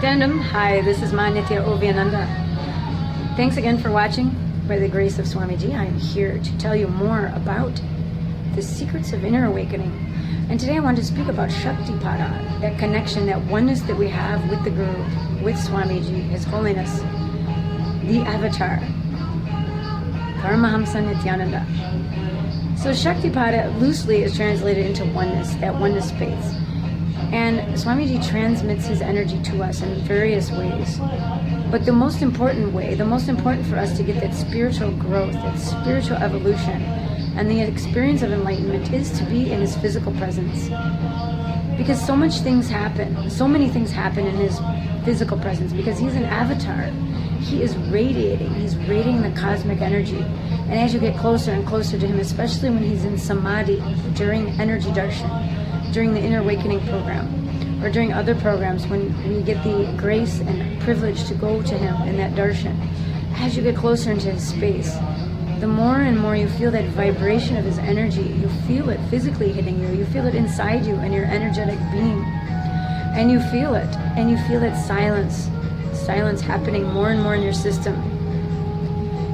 Nithyananda. Hi, this is Ma Nithya Nithyananda. Thanks again for watching. By the grace of Swamiji, I'm here to tell you more about the secrets of inner awakening. And today I want to speak about Shaktipada, that connection, that oneness that we have with the Guru, with Swamiji, His Holiness, the Avatar, Paramahamsa Nithyananda. So Shaktipada loosely is translated into oneness, that oneness space. And Swamiji transmits his energy to us in various ways. But the most important way, the most important for us to get that spiritual growth, that spiritual evolution, and the experience of enlightenment is to be in his physical presence. Because so many things happen in his physical presence, because he's an avatar. He is radiating the cosmic energy. And as you get closer and closer to him, especially when he's in samadhi, during energy darshan, during the inner awakening program, or during other programs when we get the grace and privilege to go to him in that darshan, as you get closer into his space, the more and more you feel that vibration of his energy. You feel it physically hitting you. You feel it inside you in your energetic being. And you feel it. And you feel that silence happening more and more in your system.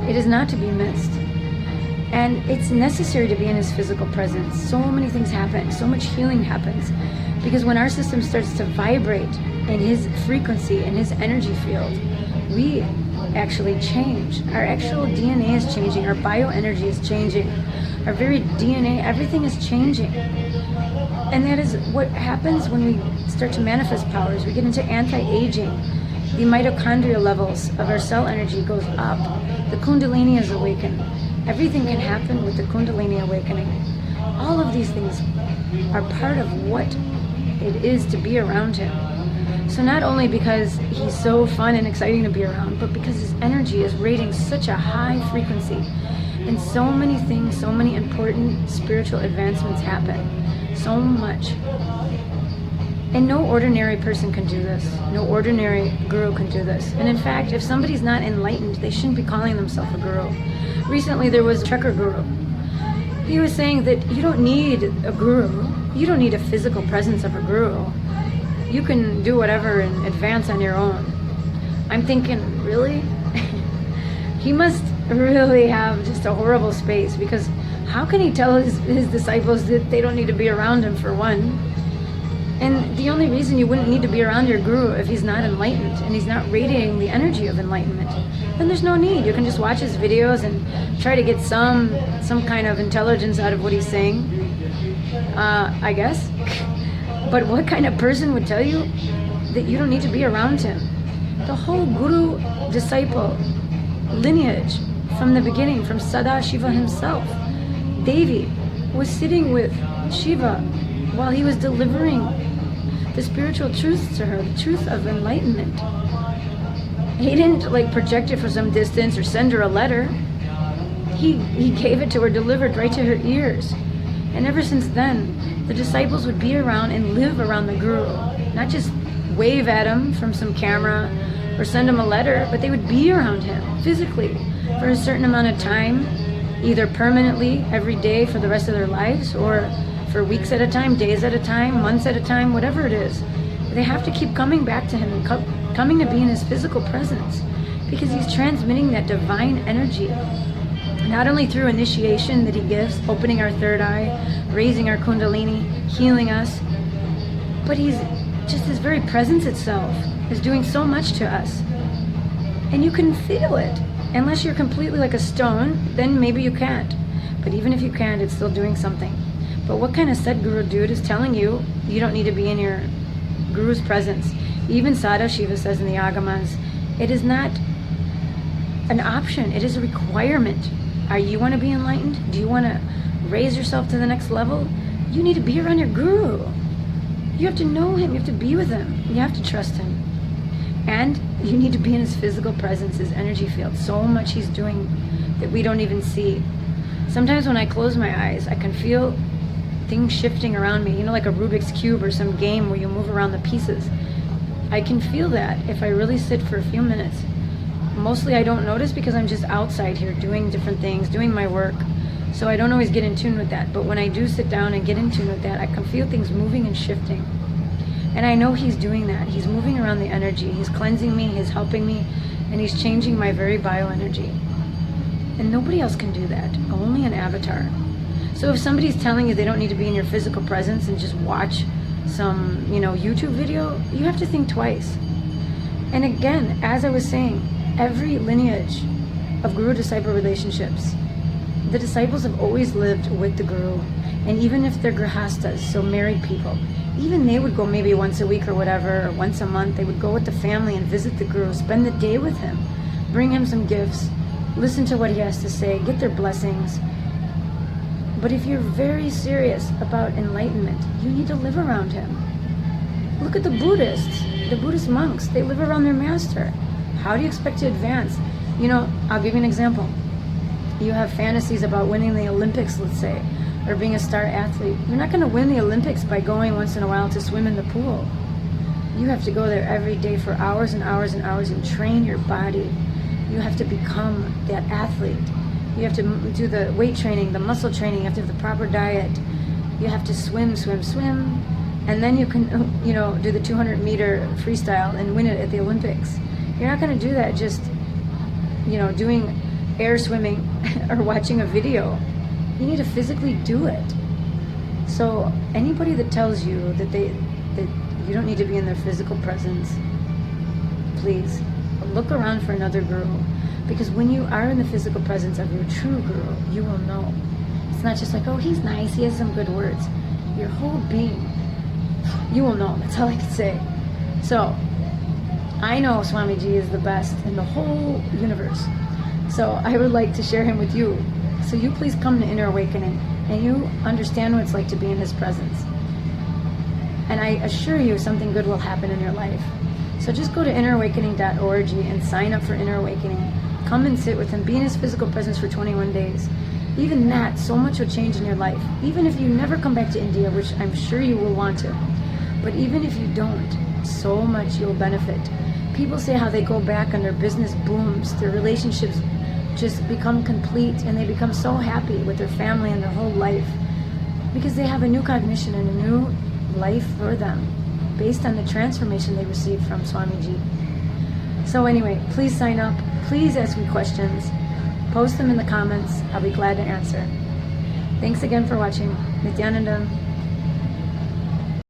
It is not to be missed. And it's necessary to be in his physical presence. So many things happen. So much healing happens. Because when our system starts to vibrate in his frequency, in his energy field, we actually change. Our actual DNA is changing. Our bioenergy is changing. Our very DNA, everything is changing. And that is what happens when we start to manifest powers. We get into anti-aging. The mitochondrial levels of our cell energy goes up. The kundalini is awakened. Everything can happen with the kundalini awakening. All of these things are part of what it is to be around him. So not only because he's so fun and exciting to be around, but because his energy is radiating such a high frequency. And so many things, so many important spiritual advancements happen. So much. And no ordinary person can do this. No ordinary guru can do this. And in fact, if somebody's not enlightened, they shouldn't be calling themselves a guru. Recently there was a trucker guru. He was saying that you don't need a guru. You don't need a physical presence of a guru. You can do whatever and advance on your own. I'm thinking, really? He must really have just a horrible space, because how can he tell his disciples that they don't need to be around him, for one? And the only reason you wouldn't need to be around your guru if he's not enlightened and he's not radiating the energy of enlightenment, then there's no need. You can just watch his videos and try to get some kind of intelligence out of what he's saying, I guess. But what kind of person would tell you that you don't need to be around him? The whole guru-disciple lineage from the beginning, from Sada Shiva himself, Devi was sitting with Shiva while he was delivering the spiritual truths to her, the truth of enlightenment. He didn't project it from some distance or send her a letter. He gave it to her, delivered right to her ears. And ever since then, the disciples would be around and live around the Guru. Not just wave at him from some camera or send him a letter, but they would be around him physically for a certain amount of time, either permanently every day for the rest of their lives, or for weeks at a time, days at a time, months at a time, whatever it is. They have to keep coming back to him and coming to be in his physical presence, because he's transmitting that divine energy. Not only through initiation that he gives, opening our third eye, raising our kundalini, healing us, but he's just his very presence itself is doing so much to us. And you can feel it. Unless you're completely like a stone, then maybe you can't. But even if you can't, it's still doing something. But what kind of Sadguru dude is telling you you don't need to be in your Guru's presence? Even Sada Shiva says in the Agamas, it is not an option, it is a requirement. You want to be enlightened? Do you want to raise yourself to the next level? You need to be around your Guru. You have to know him, you have to be with him, you have to trust him. And you need to be in his physical presence, his energy field. So much he's doing that we don't even see. Sometimes when I close my eyes, I can feel things shifting around me, like a Rubik's Cube or some game where you move around the pieces. I can feel that if I really sit for a few minutes. Mostly I don't notice because I'm just outside here doing different things, doing my work. So I don't always get in tune with that. But when I do sit down and get in tune with that, I can feel things moving and shifting. And I know he's doing that. He's moving around the energy. He's cleansing me, he's helping me, and he's changing my very bioenergy. And nobody else can do that, only an avatar. So if somebody's telling you they don't need to be in your physical presence and just watch some, YouTube video, you have to think twice. And again, as I was saying, every lineage of guru-disciple relationships, the disciples have always lived with the guru. And even if they're grihastas, so married people, even they would go maybe once a week or whatever, or once a month. They would go with the family and visit the guru, spend the day with him, bring him some gifts, listen to what he has to say, get their blessings. But if you're very serious about enlightenment, you need to live around him. Look at the Buddhists, the Buddhist monks. They live around their master. How do you expect to advance? I'll give you an example. You have fantasies about winning the Olympics, let's say, or being a star athlete. You're not going to win the Olympics by going once in a while to swim in the pool. You have to go there every day for hours and hours and hours and train your body. You have to become that athlete. You have to do the weight training, the muscle training. You have to have the proper diet. You have to swim, and then you can, do the 200-meter freestyle and win it at the Olympics. You're not going to do that just, doing air swimming or watching a video. You need to physically do it. So anybody that tells you that you don't need to be in their physical presence, please look around for another guru. Because when you are in the physical presence of your true guru, you will know. It's not just like, oh, he's nice, he has some good words. Your whole being, you will know. That's all I can say. So I know Swamiji is the best in the whole universe. So I would like to share him with you. So you please come to Inner Awakening and you understand what it's like to be in his presence. And I assure you something good will happen in your life. So just go to innerawakening.org and sign up for Inner Awakening. Come and sit with him. Be in his physical presence for 21 days. Even that, so much will change in your life. Even if you never come back to India, which I'm sure you will want to. But even if you don't, so much you'll benefit. People say how they go back and their business booms, their relationships just become complete, and they become so happy with their family and their whole life because they have a new cognition and a new life for them based on the transformation they received from Swamiji. So anyway, please sign up. Please ask me questions. Post them in the comments. I'll be glad to answer. Thanks again for watching. Nithyananda.